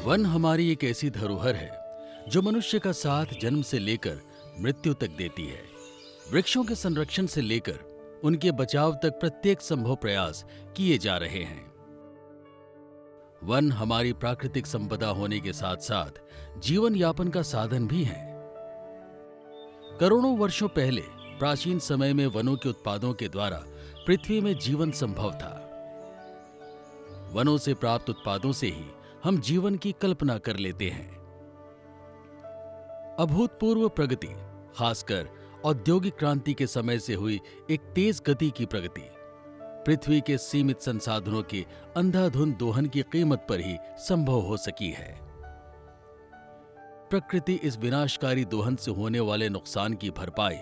One हमारी एक ऐसी धरोहर है जो मनुष्य का साथ जन्म से लेकर मृत्यु तक देती है। वृक्षों के संरक्षण से लेकर उनके बचाव तक प्रत्येक संभव प्रयास किए जा रहे हैं। वन हमारी प्राकृतिक संपदा होने के साथ साथ जीवन यापन का साधन भी है। करोड़ों वर्षों पहले प्राचीन समय में वनों के उत्पादों के द्वारा पृथ्वी में जीवन संभव था। वनों से प्राप्त उत्पादों से ही हम जीवन की कल्पना कर लेते हैं। अभूतपूर्व प्रगति, खासकर औद्योगिक क्रांति के समय से हुई एक तेज गति की प्रगति, पृथ्वी के सीमित संसाधनों के अंधाधुंध दोहन की कीमत पर ही संभव हो सकी है। प्रकृति इस विनाशकारी दोहन से होने वाले नुकसान की भरपाई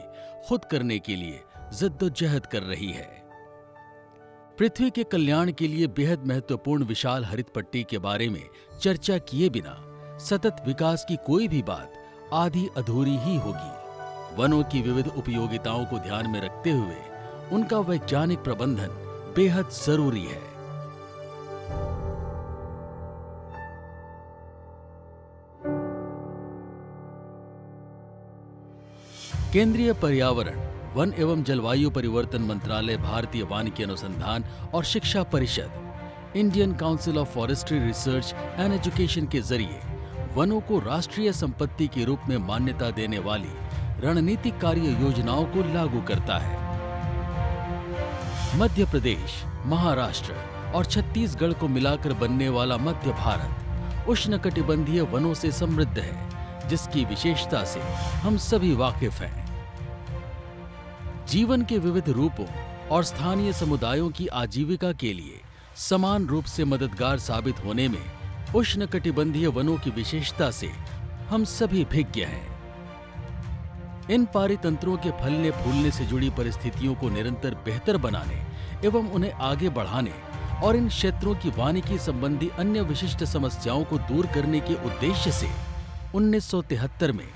खुद करने के लिए जद्दोजहद कर रही है। पृथ्वी के कल्याण के लिए बेहद महत्वपूर्ण विशाल हरित पट्टी के बारे में चर्चा किए बिना सतत विकास की कोई भी बात आधी अधूरी ही होगी। वनों की विविध उपयोगिताओं को ध्यान में रखते हुए उनका वैज्ञानिक प्रबंधन बेहद जरूरी है। केंद्रीय पर्यावरण, वन एवं जलवायु परिवर्तन मंत्रालय, भारतीय वानिकी अनुसंधान और शिक्षा परिषद, Indian council of forestry research and education के जरिए वनों को राष्ट्रीय संपत्ति के रूप में मान्यता देने वाली रणनीतिक कार्य योजनाओं को लागू करता है। मध्य प्रदेश, महाराष्ट्र और छत्तीसगढ़ को मिलाकर बनने वाला मध्य भारत उष्णकटिबंधीय वनों से समृद्ध है, जिसकी विशेषता से हम सभी वाकिफ हैं। जीवन के विविध रूपों और स्थानीय समुदायों की आजीविका के लिए समान रूप से मददगार साबित होने में उष्णकटिबंधीय वनों की विशेषता से हम सभी भिज्ञ हैं। इन पारितंत्रों के फलने फूलने से जुड़ी परिस्थितियों को निरंतर बेहतर बनाने एवं उन्हें आगे बढ़ाने और इन क्षेत्रों की वानिकी संबंधी अन्य विशिष्ट समस्याओं को दूर करने के उद्देश्य से 1973 में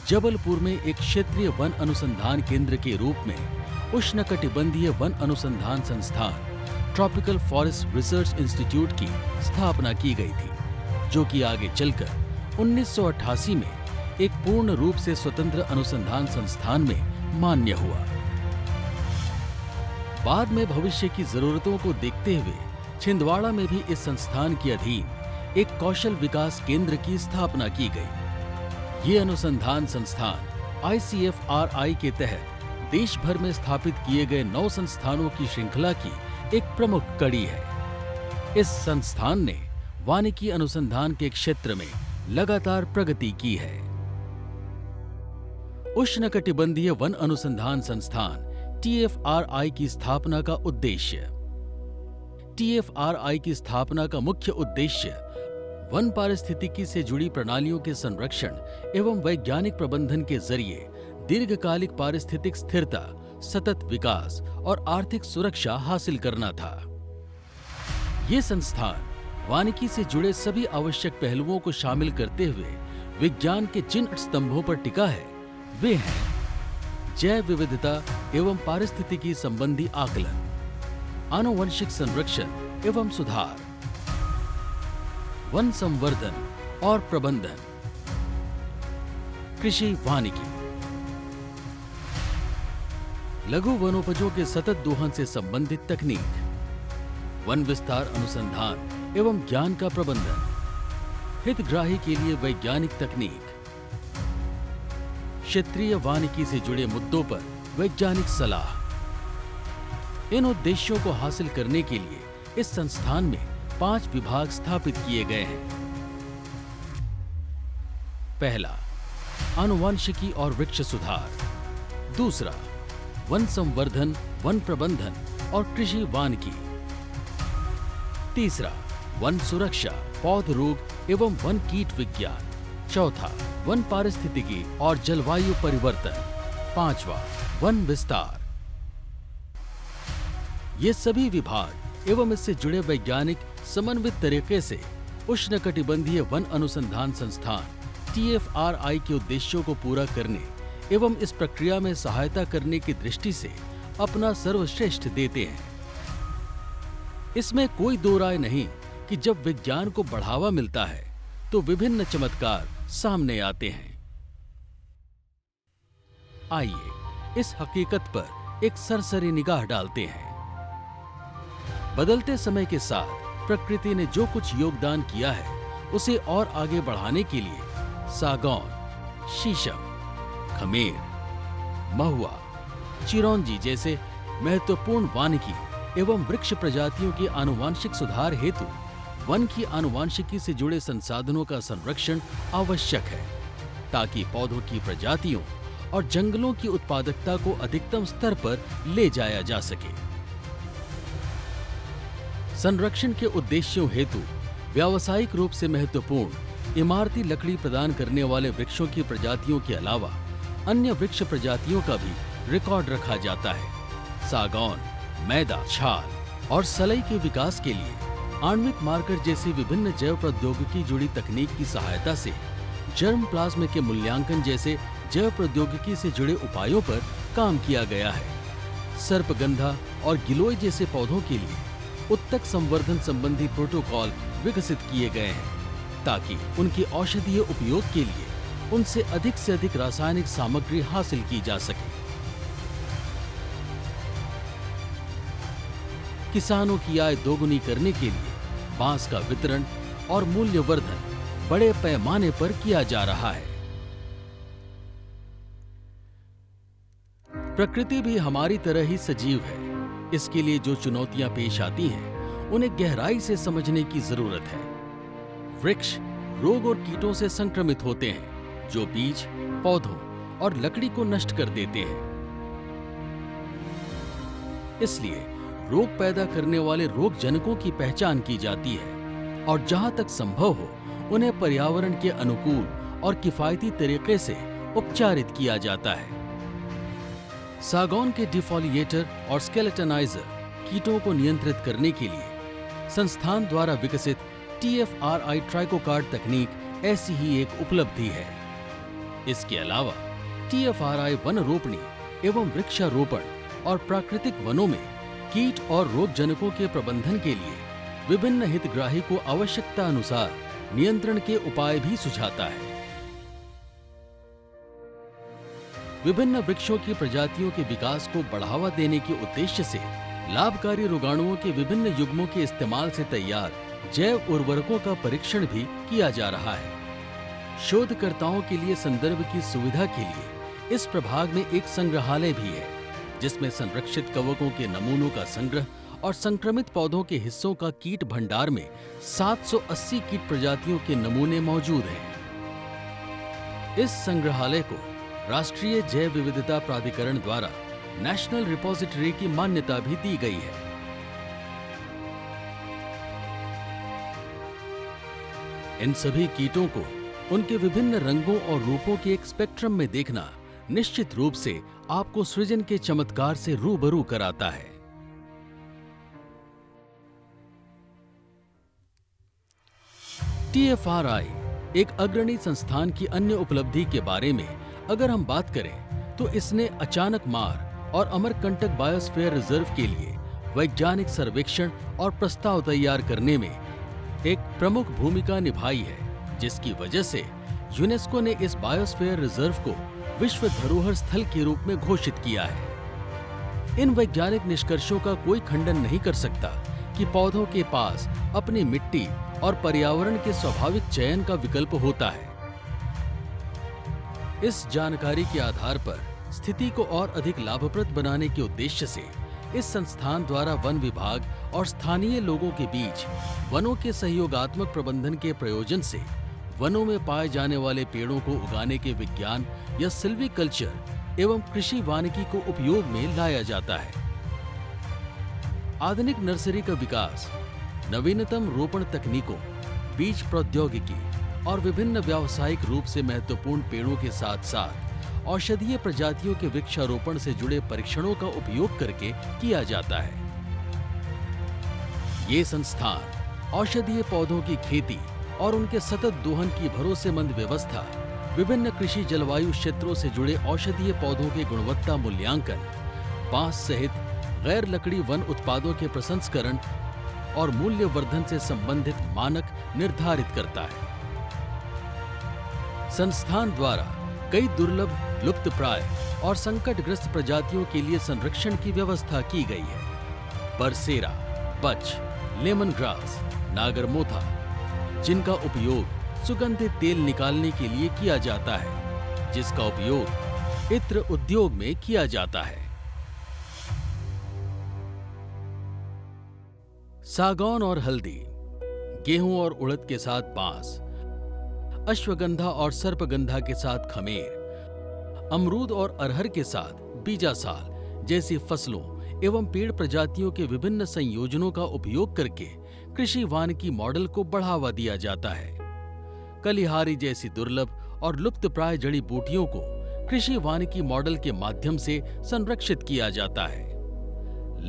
जबलपुर में एक क्षेत्रीय वन अनुसंधान केंद्र के रूप में उष्णकटिबंधीय वन अनुसंधान संस्थान ट्रॉपिकल फॉरेस्ट रिसर्च इंस्टीट्यूट की स्थापना की गई थी, जो कि आगे चलकर 1988 में एक पूर्ण रूप से स्वतंत्र अनुसंधान संस्थान में मान्य हुआ। बाद में भविष्य की जरूरतों को देखते हुए छिंदवाड़ा में भी इस संस्थान के अधीन एक कौशल विकास केंद्र की स्थापना की गई। ये अनुसंधान संस्थान ICFRI के तहत देश भर में स्थापित किए गए 9 संस्थानों की श्रृंखला की एक प्रमुख कड़ी है। इस संस्थान ने वानिकी अनुसंधान के क्षेत्र में लगातार प्रगति की है। उष्णकटिबंधीय वन अनुसंधान संस्थान TFRI की स्थापना का उद्देश्य। TFRI की स्थापना का मुख्य उद्देश्य वन पारिस्थितिकी से जुड़ी प्रणालियों के संरक्षण एवं वैज्ञानिक प्रबंधन के जरिए दीर्घकालिक पारिस्थितिक स्थिरता, सतत विकास और आर्थिक सुरक्षा हासिल करना था। ये संस्थान वानिकी से जुड़े सभी आवश्यक पहलुओं को शामिल करते हुए विज्ञान के जिन स्तंभों पर टिका है वे हैं जैव विविधता एवं पारिस्थितिकी संबंधी आकलन, आनुवंशिक संरक्षण एवं सुधार, वन संवर्धन और प्रबंधन, कृषि वानिकी, लघु वनोपजों के सतत दोहन से संबंधित तकनीक, वन विस्तार अनुसंधान एवं ज्ञान का प्रबंधन, हितग्राही के लिए वैज्ञानिक तकनीक, क्षेत्रीय वानिकी से जुड़े मुद्दों पर वैज्ञानिक सलाह। इन उद्देश्यों को हासिल करने के लिए इस संस्थान में 5 विभाग स्थापित किए गए हैं। पहला, आनुवंशिकी और वृक्ष सुधार। दूसरा, वन संवर्धन, वन प्रबंधन और कृषि वानिकी। तीसरा, वन सुरक्षा, पौध रोग एवं वन कीट विज्ञान। चौथा, वन पारिस्थितिकी और जलवायु परिवर्तन। पांचवा, वन विस्तार। ये सभी विभाग एवं इससे जुड़े वैज्ञानिक समन्वित तरीके से उष्णकटिबंधीय वन अनुसंधान संस्थान TFRI के उद्देश्यों को पूरा करने एवं इस प्रक्रिया में सहायता करने की दृष्टि से अपना सर्वश्रेष्ठ देते हैं। इसमें कोई दो राय नहीं कि जब विज्ञान को बढ़ावा मिलता है तो विभिन्न चमत्कार सामने आते हैं। आइए इस हकीकत पर एक सरसरी निगाह डालते हैं। बदलते समय के साथ प्रकृति ने जो कुछ योगदान किया है उसे और आगे बढ़ाने के लिए सागौन, शीशम, खमेर, महुआ, चिरौंजी जैसे महत्वपूर्ण वानिकी एवं वृक्ष प्रजातियों के आनुवांशिक सुधार हेतु वन की आनुवांशिकी से जुड़े संसाधनों का संरक्षण आवश्यक है, ताकि पौधों की प्रजातियों और जंगलों की उत्पादकता को अधिकतम स्तर पर ले जाया जा सके। संरक्षण के उद्देश्यों हेतु व्यावसायिक रूप से महत्वपूर्ण इमारती लकड़ी प्रदान करने वाले वृक्षों की प्रजातियों के अलावा अन्य वृक्ष प्रजातियों का भी रिकॉर्ड रखा जाता है। सागौन, मैदा, छाल और सलई के विकास के लिए आणविक मार्कर जैसी विभिन्न जैव प्रौद्योगिकी जुड़ी तकनीक की सहायता से जर्म प्लाज्म के मूल्यांकन जैसे जैव प्रौद्योगिकी से जुड़े उपायों पर काम किया गया है। सर्पगंधा और गिलोय जैसे पौधों के लिए उत्तक संवर्धन संबंधी प्रोटोकॉल विकसित किए गए हैं, ताकि उनके औषधीय उपयोग के लिए उनसे अधिक रासायनिक सामग्री हासिल की जा सके। किसानों की आय दोगुनी करने के लिए बांस का वितरण और मूल्यवर्धन बड़े पैमाने पर किया जा रहा है। प्रकृति भी हमारी तरह ही सजीव है। इसके लिए जो चुनौतियां पेश आती हैं, उन्हें गहराई से समझने की जरूरत है। वृक्ष रोग और कीटों से संक्रमित होते हैं, जो बीज, पौधों और लकड़ी को नष्ट कर देते हैं। इसलिए रोग पैदा करने वाले रोगजनकों की पहचान की जाती है और जहां तक संभव हो उन्हें पर्यावरण के अनुकूल और किफायती तरीके से उपचारित किया जाता है। सागौन के डिफोलिएटर और स्केलेटनाइजर कीटों को नियंत्रित करने के लिए संस्थान द्वारा विकसित TFRI ट्राइकोकार्ड तकनीक ऐसी ही एक उपलब्धि है। इसके अलावा TFRI वन रोपणी एवं वृक्षारोपण और प्राकृतिक वनों में कीट और रोगजनकों के प्रबंधन के लिए विभिन्न हितग्राही को आवश्यकता अनुसार नियंत्रण के उपाय भी सुझाता है। विभिन्न वृक्षों की प्रजातियों के विकास को बढ़ावा देने के उद्देश्य से लाभकारी रोगाणुओं के विभिन्न युग्मों के इस्तेमाल से तैयार जैव उर्वरकों का परीक्षण भी किया जा रहा है। शोधकर्ताओं के लिए संदर्भ की सुविधा के लिए इस प्रभाग में एक संग्रहालय भी है, जिसमें संरक्षित कवकों के नमूनों का संग्रह और संक्रमित पौधों के हिस्सों का कीट भंडार में 780 कीट प्रजातियों के नमूने मौजूद हैं। इस संग्रहालय को राष्ट्रीय जैव विविधता प्राधिकरण द्वारा नेशनल रिपोजिटरी की मान्यता भी दी गई है। इन सभी कीटों को उनके विभिन्न रंगों और रूपों के एक स्पेक्ट्रम में देखना निश्चित रूप से आपको सृजन के चमत्कार से रूबरू कराता है। TFRI एक अग्रणी संस्थान की अन्य उपलब्धि के बारे में अगर हम बात करें तो इसने अचानक मार और अमरकंटक बायोस्फीयर रिजर्व के लिए वैज्ञानिक सर्वेक्षण और प्रस्ताव तैयार करने में एक प्रमुख भूमिका निभाई है, जिसकी वजह से यूनेस्को ने इस बायोस्फीयर रिजर्व को विश्व धरोहर स्थल के रूप में घोषित किया है। इन वैज्ञानिक निष्कर्षों का कोई खंडन नहीं कर सकता कि पौधों के पास अपनी मिट्टी और पर्यावरण के स्वाभाविक चयन का विकल्प होता है। इस जानकारी के आधार पर स्थिति को और अधिक लाभप्रद बनाने के उद्देश्य से इस संस्थान द्वारा वन विभाग और स्थानीय लोगों के बीच वनों के सहयोगात्मक प्रबंधन के प्रयोजन से वनों में पाए जाने वाले पेड़ों को उगाने के विज्ञान या सिल्वीकल्चर एवं कृषि वानिकी को उपयोग में लाया जाता है। आधुनिक नर्सरी का विकास नवीनतम रोपण तकनीकों, बीज प्रौद्योगिकी और विभिन्न व्यावसायिक रूप से महत्वपूर्ण पेड़ों के साथ साथ औषधीय प्रजातियों के वृक्षारोपण से जुड़े परीक्षणों का उपयोग करके किया जाता है। ये संस्थान औषधीय पौधों की खेती और उनके सतत दोहन की भरोसेमंद व्यवस्था, विभिन्न कृषि जलवायु क्षेत्रों से जुड़े औषधीय पौधों के गुणवत्ता मूल्यांकन, बांस सहित गैर लकड़ी वन उत्पादों के प्रसंस्करण और मूल्यवर्धन से संबंधित मानक निर्धारित करता है। संस्थान द्वारा कई दुर्लभ, लुप्तप्राय और संकटग्रस्त प्रजातियों के लिए संरक्षण की व्यवस्था की गई है। बरसेरा, बच, लेमन ग्रास, नागरमोथा, जिनका उपयोग सुगंधित तेल निकालने के लिए किया जाता है, जिसका उपयोग इत्र उद्योग में किया जाता है। सागौन और हल्दी, गेहूं और उड़द के साथ बांस, अश्वगंधा और सर्पगंधा के साथ खमेर, अमरूद और अरहर के साथ बीजासाल जैसी फसलों एवं पेड़ प्रजातियों के विभिन्न संयोजनों का उपयोग करके कृषि वानिकी मॉडल को बढ़ावा दिया जाता है। कलिहारी जैसी दुर्लभ और लुप्तप्राय जड़ी बूटियों को कृषि वानिकी मॉडल के माध्यम से संरक्षित किया जाता है।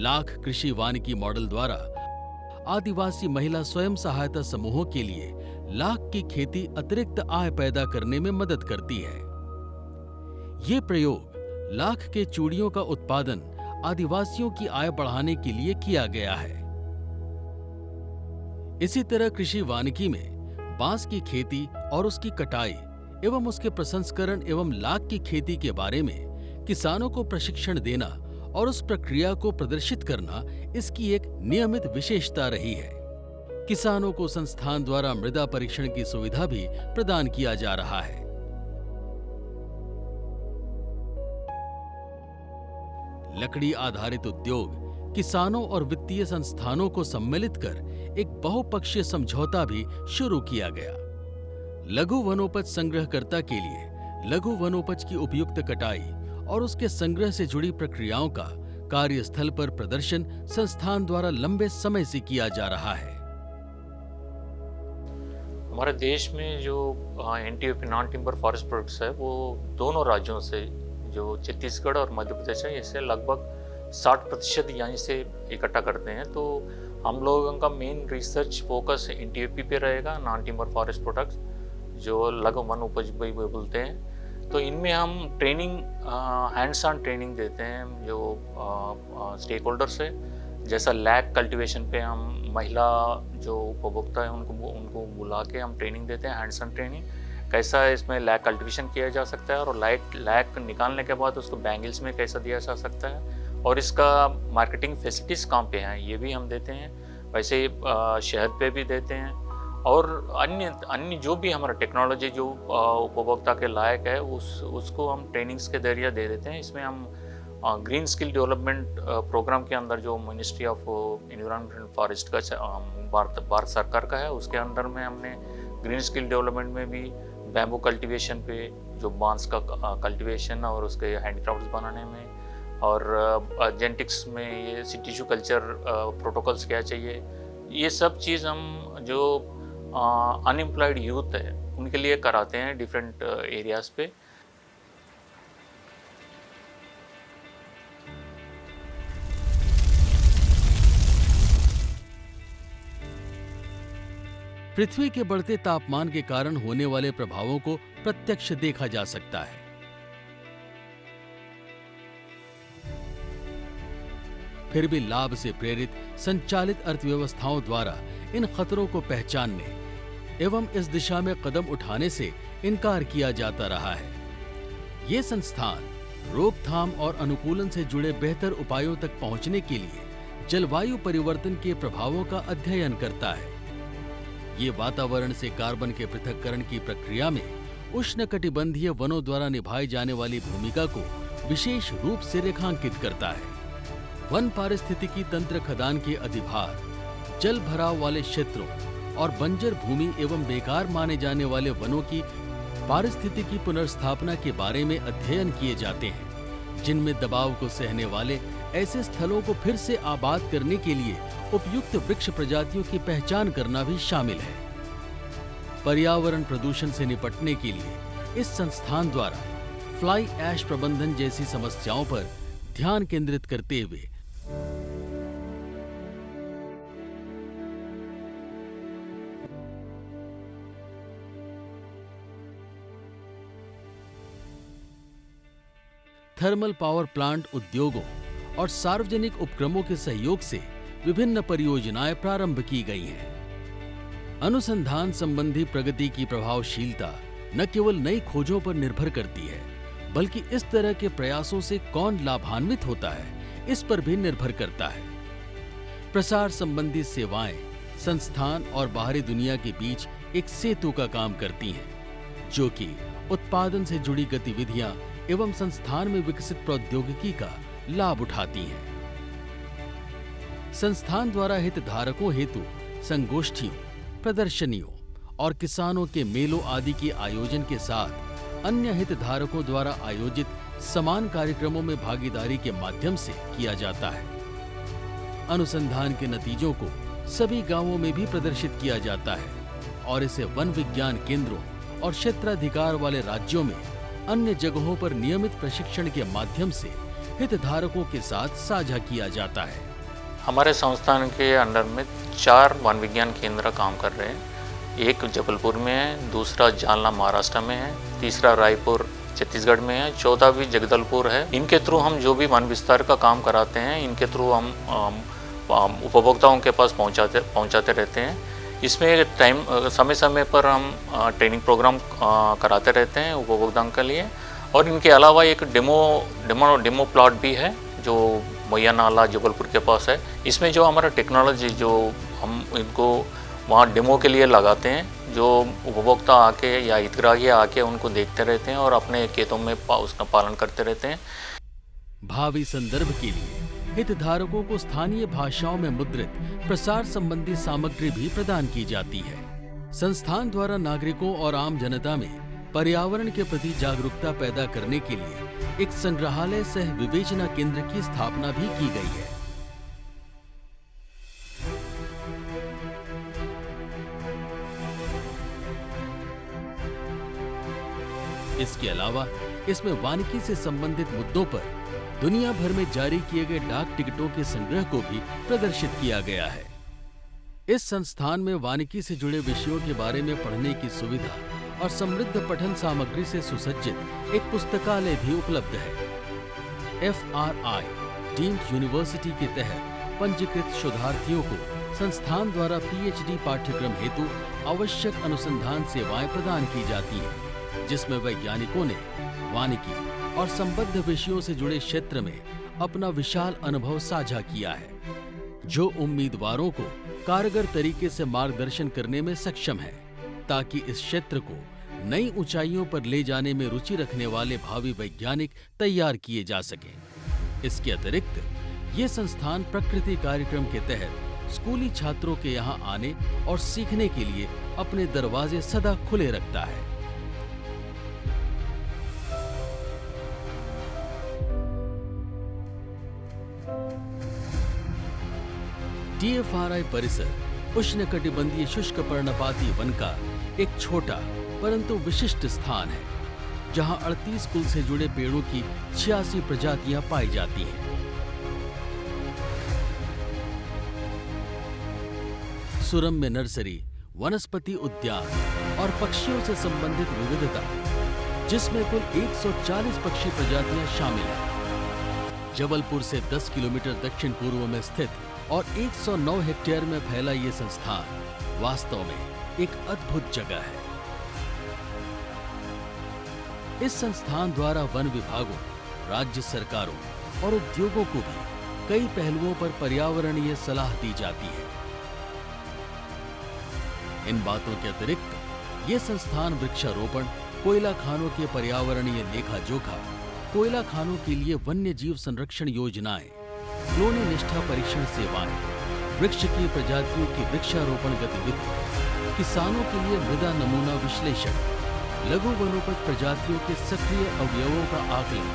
लाख कृषि वानिकी मॉडल द्वारा आदिवासी महिला स्वयं सहायता समूहों के लिए लाख की खेती अतिरिक्त आय पैदा करने में मदद करती है। ये प्रयोग लाख के चूड़ियों का उत्पादन आदिवासियों की आय बढ़ाने के लिए किया गया है। इसी तरह कृषि वानिकी में बांस की खेती और उसकी कटाई एवं उसके प्रसंस्करण एवं लाख की खेती के बारे में किसानों को प्रशिक्षण देना और उस प्रक्रिया को प्रदर्शित करना इसकी एक नियमित विशेषता रही है। किसानों को संस्थान द्वारा मृदा परीक्षण की सुविधा भी प्रदान किया जा रहा है। लकड़ी आधारित उद्योग किसानों और वित्तीय संस्थानों को सम्मिलित कर एक बहुपक्षीय समझौता भी शुरू किया गया। लघु वनोपज संग्रहकर्ता के लिए लघु वनोपज की उपयुक्त कटाई और उसके संग्रह से जुड़ी प्रक्रियाओं का कार्यस्थल पर प्रदर्शन संस्थान द्वारा लंबे समय से किया जा रहा है। हमारे देश में जो एनटीओपी नॉन टिम्बर फॉरेस्ट प्रोडक्ट्स है वो दोनों राज्यों से, जो छत्तीसगढ़ और मध्य प्रदेश है, इससे लगभग 60% यहाँ से इकट्ठा करते हैं। तो हम लोगों का मेन रिसर्च फोकस एनटीओपी पे रहेगा, नॉन टिम्बर फॉरेस्ट प्रोडक्ट्स, जो लघु वन उपज भी बोलते हैं। तो इनमें हम ट्रेनिंग, हैंड्स ऑन ट्रेनिंग देते हैं जो स्टेक होल्डर्स है। जैसा लैग कल्टीवेशन पे हम महिला जो उपभोक्ता है उनको बुला के हम ट्रेनिंग देते हैं, हैंड्स ऑन ट्रेनिंग, कैसा इसमें लैग कल्टीवेशन किया जा सकता है और लैग निकालने के बाद उसको बैंगल्स में कैसा दिया जा सकता है और इसका मार्केटिंग फैसिलिटीज़ कहाँ पे हैं ये भी हम देते हैं। वैसे शहद पे भी देते हैं और अन्य जो भी हमारा टेक्नोलॉजी जो उपभोक्ता के लायक है उसको हम ट्रेनिंग्स के जरिए दे देते हैं। इसमें हम ग्रीन स्किल डेवलपमेंट प्रोग्राम के अंदर जो ministry of environment and forest का भारत सरकार का है, उसके अंदर में हमने ग्रीन स्किल डेवलपमेंट में भी बैम्बू कल्टीवेशन पे, जो बांस का कल्टीवेशन और उसके हैंडक्राफ्ट्स बनाने में, और जेनेटिक्स में ये टिश्यू कल्चर प्रोटोकॉल्स क्या चाहिए, ये सब चीज़ हम जो अनएम्प्लॉयड यूथ है उनके लिए कराते हैं डिफरेंट एरियाज़ पे। पृथ्वी के बढ़ते तापमान के कारण होने वाले प्रभावों को प्रत्यक्ष देखा जा सकता है। फिर भी लाभ से प्रेरित संचालित अर्थव्यवस्थाओं द्वारा इन खतरों को पहचानने एवं इस दिशा में कदम उठाने से इनकार किया जाता रहा है। ये संस्थान रोकथाम और अनुकूलन से जुड़े बेहतर उपायों तक पहुंचने के लिए जलवायु परिवर्तन के प्रभावों का अध्ययन करता है। ये वातावरण से कार्बन के पृथक्करण की प्रक्रिया में उष्णकटिबंधीय वनों द्वारा निभाई जाने वाली भूमिका को विशेष रूप से रेखांकित करता है। वन पारिस्थितिकी तंत्र खदान के अधिभार, जल भराव वाले क्षेत्रों और बंजर भूमि एवं बेकार माने जाने वाले वनों की पारिस्थितिकी पुनर्स्थापना के बारे में अध्ययन किए जाते हैं, जिनमें दबाव को सहने वाले ऐसे स्थलों को फिर से आबाद करने के लिए उपयुक्त वृक्ष प्रजातियों की पहचान करना भी शामिल है। पर्यावरण प्रदूषण से निपटने के लिए इस संस्थान द्वारा फ्लाई ऐश प्रबंधन जैसी समस्याओं पर ध्यान केंद्रित करते हुए थर्मल पावर प्लांट उद्योगों और सार्वजनिक उपक्रमों के सहयोग से विभिन्न परियोजनाएं प्रारंभ की गई हैं। अनुसंधान संबंधी प्रगति की प्रभावशीलता न केवल नई खोजों पर निर्भर करती है, बल्कि इस तरह के प्रयासों से कौन लाभान्वित होता है, इस पर भी निर्भर करता है। प्रसार संबंधी सेवाएं संस्थान और बाहरी दुनिया के बीच एक सेतु का काम करती हैं, जो कि उत्पादन से जुड़ी गतिविधियां एवं संस्थान में विकसित प्रौद्योगिकी का लाभ उठाती हैं। संस्थान द्वारा हितधारकों हेतु संगोष्ठियों, प्रदर्शनियों और किसानों के मेलों आदि के आयोजन के साथ अन्य हितधारकों द्वारा आयोजित समान कार्यक्रमों में भागीदारी के माध्यम से किया जाता है। अनुसंधान के नतीजों को सभी गांवों में भी प्रदर्शित किया जाता है और इसे वन विज्ञान केंद्रों और क्षेत्राधिकार वाले राज्यों में अन्य जगहों पर नियमित प्रशिक्षण के माध्यम से हितधारकों के साथ साझा किया जाता है। हमारे संस्थान के अंडर में 4 वन विज्ञान केंद्र काम कर रहे हैं। एक जबलपुर में है, दूसरा जालना महाराष्ट्र में है, तीसरा रायपुर छत्तीसगढ़ में है, चौथा भी जगदलपुर है। इनके थ्रू हम जो भी वन विस्तार का काम कराते हैं, इनके थ्रू हम उपभोक्ताओं के पास पहुंचाते रहते हैं। इसमें समय समय पर हम ट्रेनिंग प्रोग्राम कराते रहते हैं उपभोक्ताओं के लिए। और इनके अलावा एक डेमो प्लॉट भी है जो मैया नाला जबलपुर के पास है। इसमें जो हमारा टेक्नोलॉजी जो हम इनको वहाँ डेमो के लिए लगाते हैं, जो उपभोक्ता आके या हितग्राही आके उनको देखते रहते हैं और अपने खेतों में उसका पालन करते रहते हैं। भावी संदर्भ के लिए हितधारकों को स्थानीय भाषाओं में मुद्रित प्रसार संबंधी सामग्री भी प्रदान की जाती है। संस्थान द्वारा नागरिकों और आम जनता में पर्यावरण के प्रति जागरूकता पैदा करने के लिए एक संग्रहालय सह विवेचना केंद्र की स्थापना भी की गई है। इसके अलावा इसमें वानिकी से संबंधित मुद्दों पर दुनिया भर में जारी किए गए डाक टिकटों के संग्रह को भी प्रदर्शित किया गया है। इस संस्थान में वानिकी से जुड़े विषयों के बारे में पढ़ने की सुविधा और समृद्ध पठन सामग्री से सुसज्जित एक पुस्तकालय भी उपलब्ध है। FRI डीम्ड यूनिवर्सिटी के तहत पंजीकृत शोधार्थियों को संस्थान द्वारा PhD पाठ्यक्रम हेतु आवश्यक अनुसंधान सेवाएं प्रदान की जाती हैं, जिसमें वैज्ञानिकों ने वानिकी और संबद्ध विषयों से जुड़े क्षेत्र में अपना विशाल अनुभव साझा किया है, जो उम्मीदवारों को कारगर तरीके से मार्गदर्शन करने में सक्षम है, ताकि इस क्षेत्र को नई ऊंचाइयों पर ले जाने में रुचि रखने वाले भावी वैज्ञानिक तैयार किए जा सकें। इसके अतिरिक्त ये संस्थान प्रकृति कार्यक्रम के तहत स्कूली छात्रों के यहाँ आने और सीखने के लिए अपने दरवाजे सदा खुले रखता है। TFRI परिसर उष्णकटिबंधीय शुष्क पर्णपाती वन का एक छोटा परंतु विशिष्ट स्थान है, जहां 38 कुल से जुड़े पेड़ों की 86 प्रजातियां पाई जाती हैं। सुरम्य नर्सरी, वनस्पति उद्यान और पक्षियों से संबंधित विविधता, जिसमें कुल 140 पक्षी प्रजातियां शामिल हैं। जबलपुर से 10 किलोमीटर दक्षिण पूर्व में स्थित और 109 हेक्टेयर में फैला ये संस्थान वास्तव में एक अद्भुत जगह है। इस संस्थान द्वारा वन विभागों, राज्य सरकारों और उद्योगों को भी कई पहलुओं पर पर्यावरणीय सलाह दी जाती है। इन बातों के अतिरिक्त ये संस्थान वृक्षारोपण, कोयला खानों के पर्यावरणीय लेखा जोखा, कोयला खानों के लिए वन्य जीव संरक्षण योजनाएं, कॉलोनी निष्ठा परीक्षण सेवाएं, वृक्ष की प्रजातियों की वृक्षारोपण गतिविधि, किसानों के लिए मृदा नमूना विश्लेषण, लघु वनोपज प्रजातियों के सक्रिय अवयवों का आकलन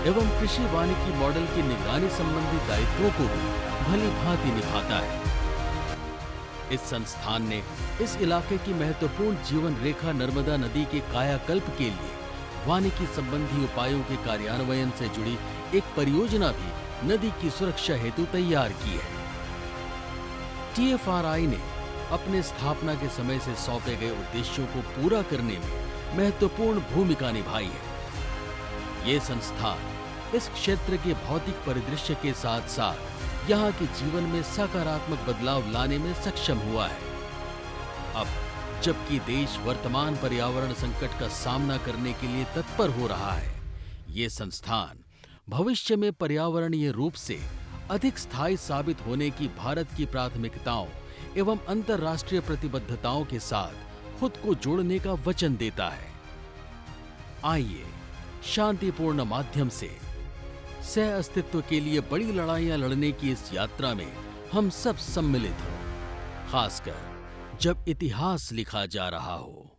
एवं कृषि वानिकी मॉडल की निगरानी संबंधी दायित्वों को भी भली भांति निभाता है। इस संस्थान ने इस इलाके की महत्वपूर्ण जीवन रेखा नर्मदा नदी के कायाकल्प के लिए वानिकी संबंधी उपायों के कार्यान्वयन से जुड़ी एक परियोजना भी नदी की सुरक्षा हेतु तैयार की है। TFRI ने अपने स्थापना के समय से सौंपे गए उद्देश्यों को पूरा करने में महत्वपूर्ण भूमिका निभाई है। ये संस्थान इस क्षेत्र के भौतिक परिदृश्य के साथ साथ यहाँ के जीवन में सकारात्मक बदलाव लाने में सक्षम हुआ है। अब जबकि देश वर्तमान पर्यावरण संकट का सामना करने के लिए तत्पर हो रहा है, ये संस्थान भविष्य में पर्यावरणीय रूप से अधिक स्थायी साबित होने की भारत की प्राथमिकताओं एवं अंतर्राष्ट्रीय प्रतिबद्धताओं के साथ खुद को जोड़ने का वचन देता है। आइए शांतिपूर्ण माध्यम से सह अस्तित्व के लिए बड़ी लड़ाइयां लड़ने की इस यात्रा में हम सब सम्मिलित हों, खासकर जब इतिहास लिखा जा रहा हो।